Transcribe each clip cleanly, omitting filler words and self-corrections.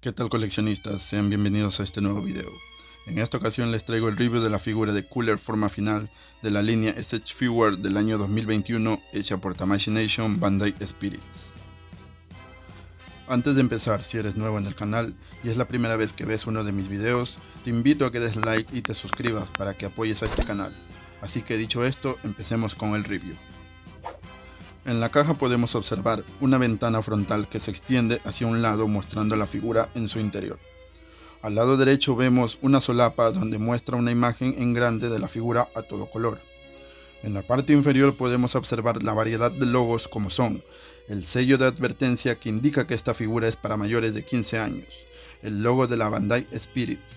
¿Qué tal, coleccionistas? Sean bienvenidos a este nuevo video. En esta ocasión les traigo el review de la figura de Cooler forma final de la línea SH Figure del año 2021 hecha por Tamashii Nation Bandai Spirits. Antes de empezar, si eres nuevo en el canal y es la primera vez que ves uno de mis videos, te invito a que des like y te suscribas para que apoyes a este canal. Así que dicho esto, empecemos con el review. En la caja podemos observar una ventana frontal que se extiende hacia un lado mostrando la figura en su interior. Al lado derecho vemos una solapa donde muestra una imagen en grande de la figura a todo color. En la parte inferior podemos observar la variedad de logos como son el sello de advertencia que indica que esta figura es para mayores de 15 años, el logo de la Bandai Spirits,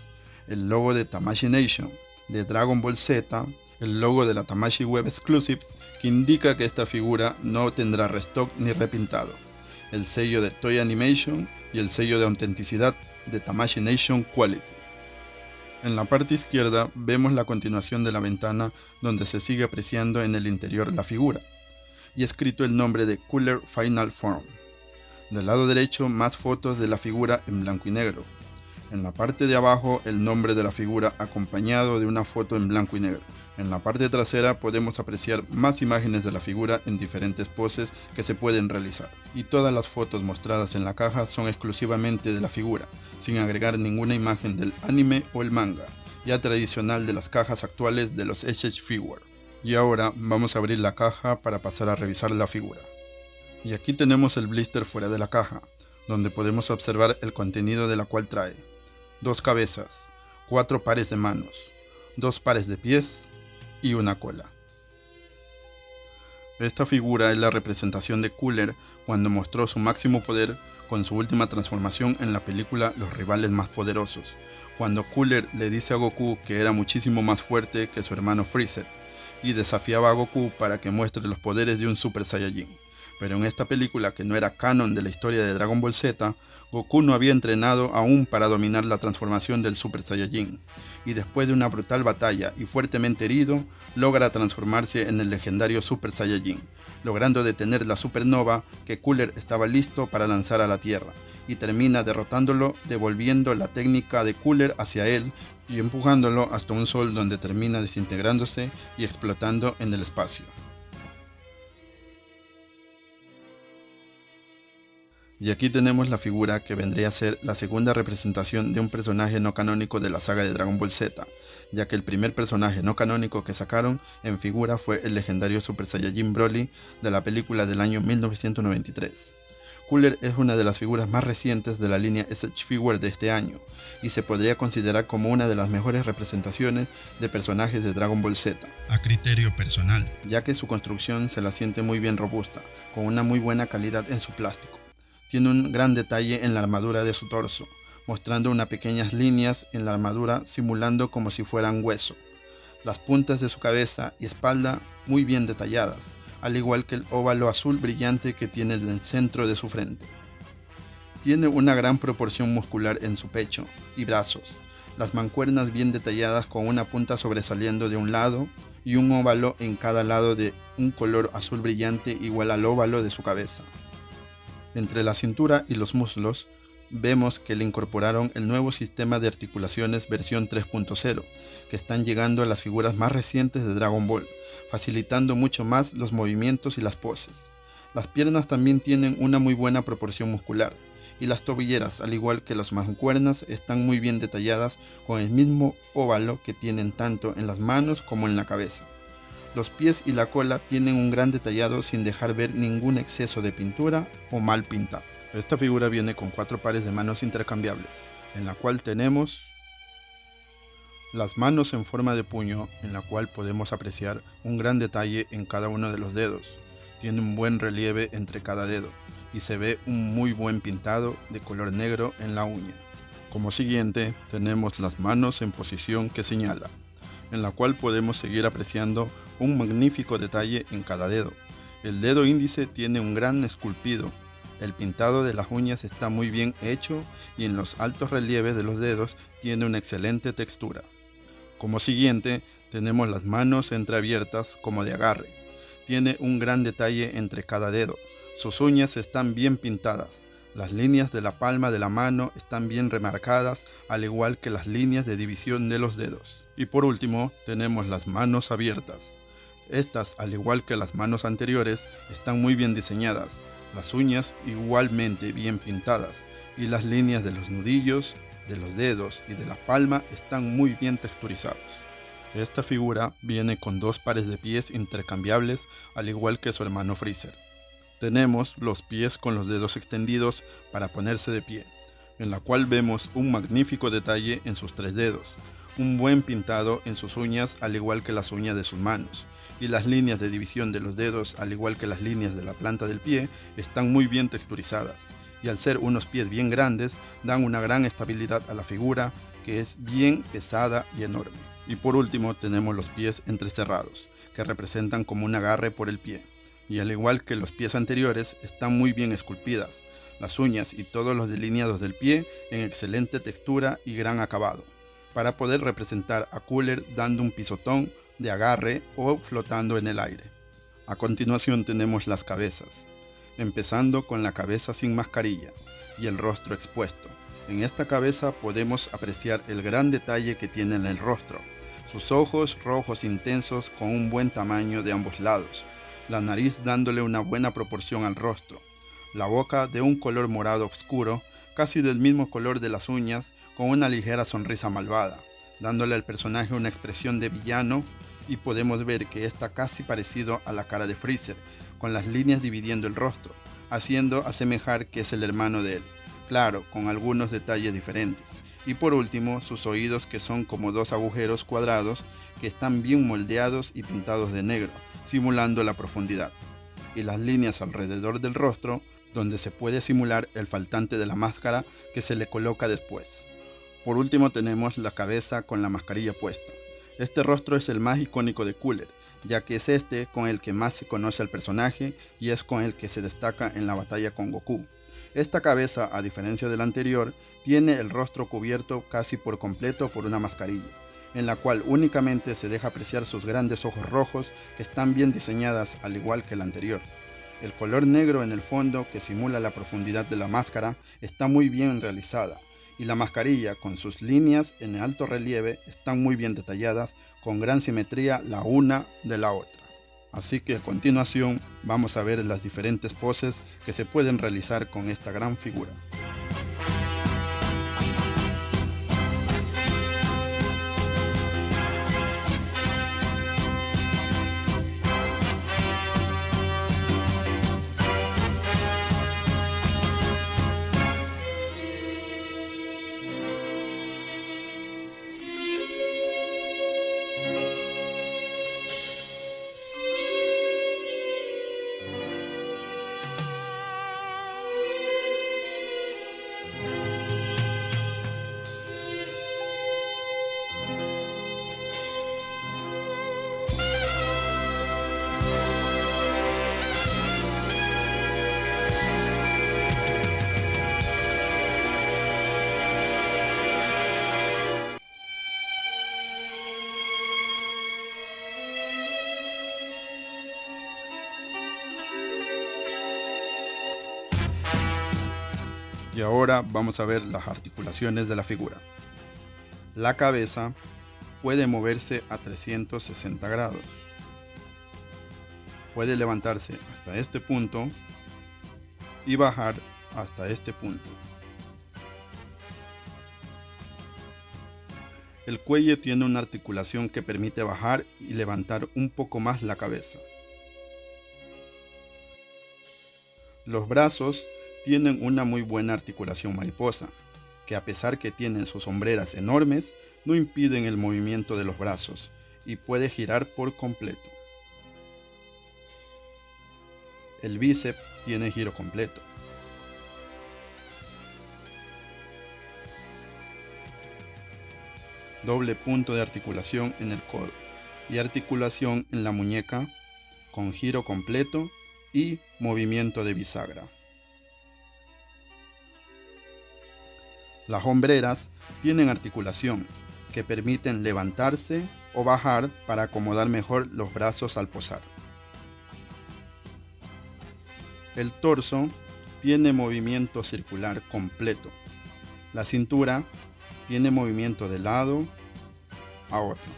el logo de Tamashii Nation, de Dragon Ball Z, el logo de la Tamashii Web Exclusives que indica que esta figura no tendrá restock ni repintado, el sello de Toei Animation y el sello de autenticidad de Tamashii Nation Quality. En la parte izquierda vemos la continuación de la ventana donde se sigue apreciando en el interior la figura y escrito el nombre de Cooler Final Form. Del lado derecho más fotos de la figura en blanco y negro. En la parte de abajo el nombre de la figura acompañado de una foto en blanco y negro. En la parte trasera podemos apreciar más imágenes de la figura en diferentes poses que se pueden realizar. Y todas las fotos mostradas en la caja son exclusivamente de la figura, sin agregar ninguna imagen del anime o el manga, ya tradicional de las cajas actuales de los SH Figure. Y ahora vamos a abrir la caja para pasar a revisar la figura. Y aquí tenemos el blister fuera de la caja, donde podemos observar el contenido de la cual trae 2 cabezas, 4 pares de manos, 2 pares de pies y una cola. Esta figura es la representación de Cooler cuando mostró su máximo poder con su última transformación en la película Los Rivales Más Poderosos, cuando Cooler le dice a Goku que era muchísimo más fuerte que su hermano Freezer y desafiaba a Goku para que muestre los poderes de un Super Saiyajin. Pero en esta película, que no era canon de la historia de Dragon Ball Z, Goku no había entrenado aún para dominar la transformación del Super Saiyajin, y después de una brutal batalla y fuertemente herido, logra transformarse en el legendario Super Saiyajin, logrando detener la supernova que Cooler estaba listo para lanzar a la Tierra, y termina derrotándolo, devolviendo la técnica de Cooler hacia él y empujándolo hasta un sol donde termina desintegrándose y explotando en el espacio. Y aquí tenemos la figura que vendría a ser la segunda representación de un personaje no canónico de la saga de Dragon Ball Z, ya que el primer personaje no canónico que sacaron en figura fue el legendario Super Saiyajin Broly de la película del año 1993. Cooler es una de las figuras más recientes de la línea SH Figure de este año, y se podría considerar como una de las mejores representaciones de personajes de Dragon Ball Z, a criterio personal, ya que su construcción se la siente muy bien robusta, con una muy buena calidad en su plástico. Tiene un gran detalle en la armadura de su torso, mostrando unas pequeñas líneas en la armadura simulando como si fueran hueso. Las puntas de su cabeza y espalda muy bien detalladas, al igual que el óvalo azul brillante que tiene en el centro de su frente. Tiene una gran proporción muscular en su pecho y brazos, las mancuernas bien detalladas con una punta sobresaliendo de un lado y un óvalo en cada lado de un color azul brillante igual al óvalo de su cabeza. Entre la cintura y los muslos, vemos que le incorporaron el nuevo sistema de articulaciones versión 3.0, que están llegando a las figuras más recientes de Dragon Ball, facilitando mucho más los movimientos y las poses. Las piernas también tienen una muy buena proporción muscular, y las tobilleras, al igual que las mancuernas, están muy bien detalladas con el mismo óvalo que tienen tanto en las manos como en la cabeza. Los pies y la cola tienen un gran detallado sin dejar ver ningún exceso de pintura o mal pintado. Esta figura viene con 4 pares de manos intercambiables, en la cual tenemos las manos en forma de puño, en la cual podemos apreciar un gran detalle en cada uno de los dedos. Tiene un buen relieve entre cada dedo y se ve un muy buen pintado de color negro en la uña. Como siguiente tenemos las manos en posición que señala, en la cual podemos seguir apreciando un magnífico detalle en cada dedo. El dedo índice tiene un gran esculpido, el pintado de las uñas está muy bien hecho y en los altos relieves de los dedos tiene una excelente textura. Como siguiente tenemos las manos entreabiertas como de agarre. Tiene un gran detalle entre cada dedo, sus uñas están bien pintadas, Las líneas de la palma de la mano están bien remarcadas, al igual que las líneas de división de los dedos. Y por último, tenemos las manos abiertas. Estas, al igual que las manos anteriores, están muy bien diseñadas, las uñas igualmente bien pintadas, y las líneas de los nudillos, de los dedos y de la palma están muy bien texturizados. Esta figura viene con dos pares de pies intercambiables, al igual que su hermano Freezer. Tenemos los pies con los dedos extendidos para ponerse de pie, en la cual vemos un magnífico detalle en sus tres dedos, un buen pintado en sus uñas al igual que las uñas de sus manos, y las líneas de división de los dedos al igual que las líneas de la planta del pie están muy bien texturizadas, y al ser unos pies bien grandes dan una gran estabilidad a la figura, que es bien pesada y enorme. Y por último tenemos los pies entrecerrados, que representan como un agarre por el pie, y al igual que los pies anteriores están muy bien esculpidas, las uñas y todos los delineados del pie en excelente textura y gran acabado, para poder representar a Cooler dando un pisotón de agarre o flotando en el aire. A continuación tenemos las cabezas, empezando con la cabeza sin mascarilla y el rostro expuesto. En esta cabeza podemos apreciar el gran detalle que tiene en el rostro, sus ojos rojos intensos con un buen tamaño de ambos lados, la nariz dándole una buena proporción al rostro, la boca de un color morado oscuro, casi del mismo color de las uñas, con una ligera sonrisa malvada, dándole al personaje una expresión de villano, y podemos ver que está casi parecido a la cara de Freezer, con las líneas dividiendo el rostro, haciendo asemejar que es el hermano de él, claro, con algunos detalles diferentes. Y por último, sus oídos, que son como dos agujeros cuadrados que están bien moldeados y pintados de negro, simulando la profundidad, y las líneas alrededor del rostro, donde se puede simular el faltante de la máscara que se le coloca después. Por último tenemos la cabeza con la mascarilla puesta. Este rostro es el más icónico de Cooler, ya que es este con el que más se conoce al personaje y es con el que se destaca en la batalla con Goku. Esta cabeza, a diferencia de la anterior, tiene el rostro cubierto casi por completo por una mascarilla, en la cual únicamente se deja apreciar sus grandes ojos rojos que están bien diseñadas al igual que la anterior. El color negro en el fondo, que simula la profundidad de la máscara, está muy bien realizada, y la mascarilla con sus líneas en alto relieve están muy bien detalladas, con gran simetría la una de la otra. Así que a continuación vamos a ver las diferentes poses que se pueden realizar con esta gran figura. Y ahora vamos a ver las articulaciones de la figura. La cabeza puede moverse a 360 grados. Puede levantarse hasta este punto y bajar hasta este punto. El cuello tiene una articulación que permite bajar y levantar un poco más la cabeza. Los brazos tienen una muy buena articulación mariposa, que a pesar que tienen sus hombreras enormes, no impiden el movimiento de los brazos y puede girar por completo. El bíceps tiene giro completo. Doble punto de articulación en el codo y articulación en la muñeca con giro completo y movimiento de bisagra. Las hombreras tienen articulación que permiten levantarse o bajar para acomodar mejor los brazos al posar. El torso tiene movimiento circular completo. La cintura tiene movimiento de lado a otro.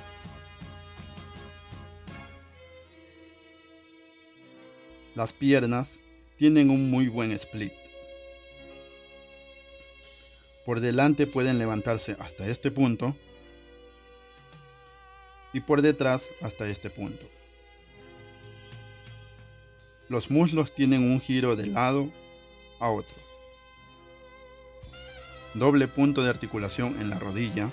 Las piernas tienen un muy buen split. Por delante pueden levantarse hasta este punto y por detrás hasta este punto. Los muslos tienen un giro de lado a otro. Doble punto de articulación en la rodilla.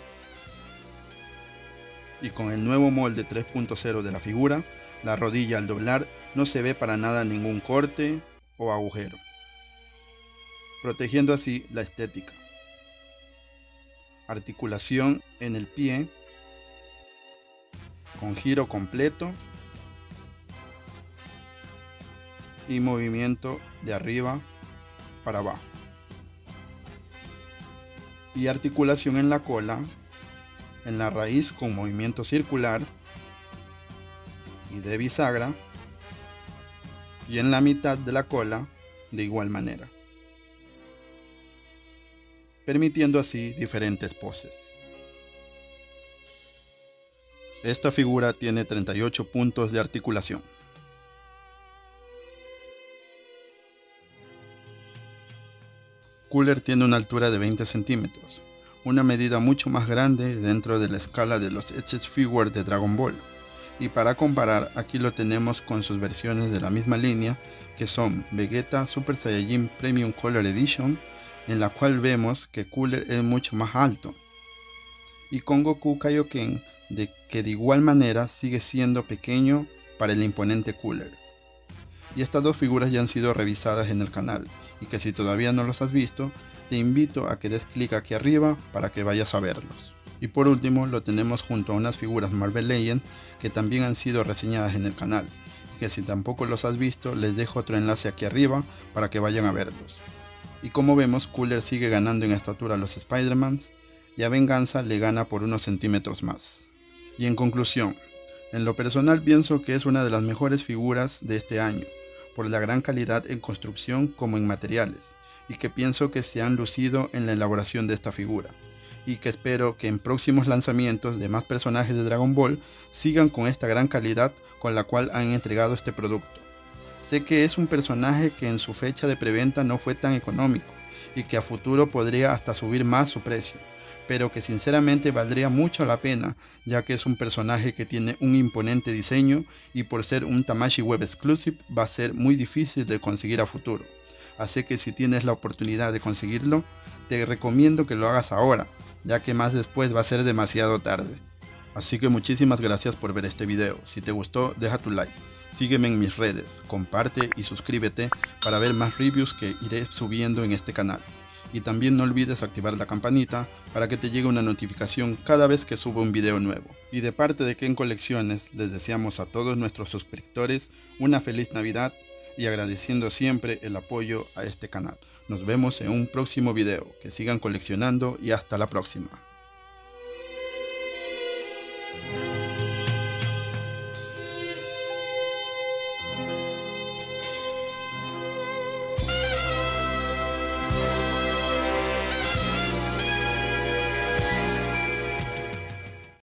Y con el nuevo molde 3.0 de la figura, la rodilla al doblar no se ve para nada ningún corte o agujero, protegiendo así la estética. Articulación en el pie con giro completo y movimiento de arriba para abajo. Y articulación en la cola, en la raíz con movimiento circular y de bisagra, y en la mitad de la cola de igual manera, permitiendo así diferentes poses. Esta figura tiene 38 puntos de articulación. Cooler tiene una altura de 20 centímetros, una medida mucho más grande dentro de la escala de los Action Figures de Dragon Ball. Y para comparar, aquí lo tenemos con sus versiones de la misma línea, que son Vegeta Super Saiyajin Premium Color Edition, en la cual vemos que Cooler es mucho más alto, y con Goku Kaioken, que de igual manera sigue siendo pequeño para el imponente Cooler. Y estas dos figuras ya han sido revisadas en el canal, y que si todavía no los has visto, te invito a que des clic aquí arriba para que vayas a verlos. Y por último lo tenemos junto a unas figuras Marvel Legends que también han sido reseñadas en el canal, y que si tampoco los has visto les dejo otro enlace aquí arriba para que vayan a verlos. Y como vemos, Cooler sigue ganando en estatura a los Spider-Mans, y a Venganza le gana por unos centímetros más. Y en conclusión, en lo personal pienso que es una de las mejores figuras de este año, por la gran calidad en construcción como en materiales, y que pienso que se han lucido en la elaboración de esta figura, y que espero que en próximos lanzamientos de más personajes de Dragon Ball sigan con esta gran calidad con la cual han entregado este producto. Sé que es un personaje que en su fecha de preventa no fue tan económico, y que a futuro podría hasta subir más su precio, pero que sinceramente valdría mucho la pena, ya que es un personaje que tiene un imponente diseño y por ser un Tamashii Web Exclusive va a ser muy difícil de conseguir a futuro. Así que si tienes la oportunidad de conseguirlo, te recomiendo que lo hagas ahora, ya que más después va a ser demasiado tarde. Así que muchísimas gracias por ver este video. Si te gustó, deja tu like, sígueme en mis redes, comparte y suscríbete para ver más reviews que iré subiendo en este canal. Y también no olvides activar la campanita para que te llegue una notificación cada vez que suba un video nuevo. Y de parte de Ken Colecciones les deseamos a todos nuestros suscriptores una feliz Navidad y agradeciendo siempre el apoyo a este canal. Nos vemos en un próximo video, que sigan coleccionando y hasta la próxima.